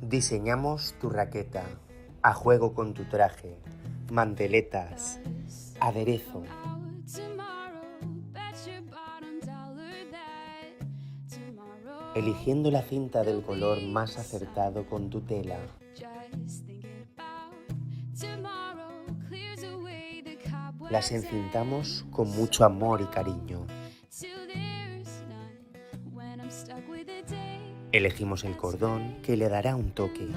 Diseñamos tu raqueta, a juego con tu traje, manteletas, aderezo. Eligiendo la cinta del color más acertado con tu tela. Las encintamos con mucho amor y cariño. Elegimos el cordón que le dará un toque.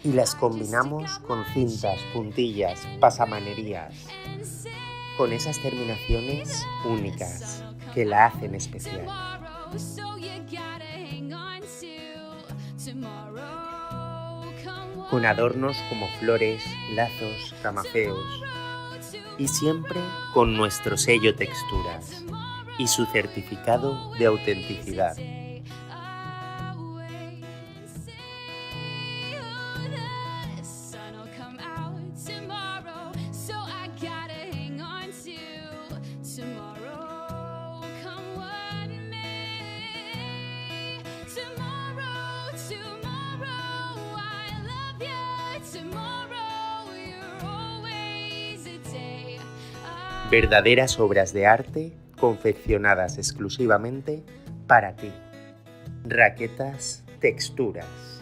Y las combinamos con cintas, puntillas, pasamanerías, con esas terminaciones únicas que la hacen especial. Con adornos como flores, lazos, camafeos y siempre con nuestro sello Texturas y su certificado de autenticidad. Verdaderas obras de arte confeccionadas exclusivamente para ti. Raquetas Texturas.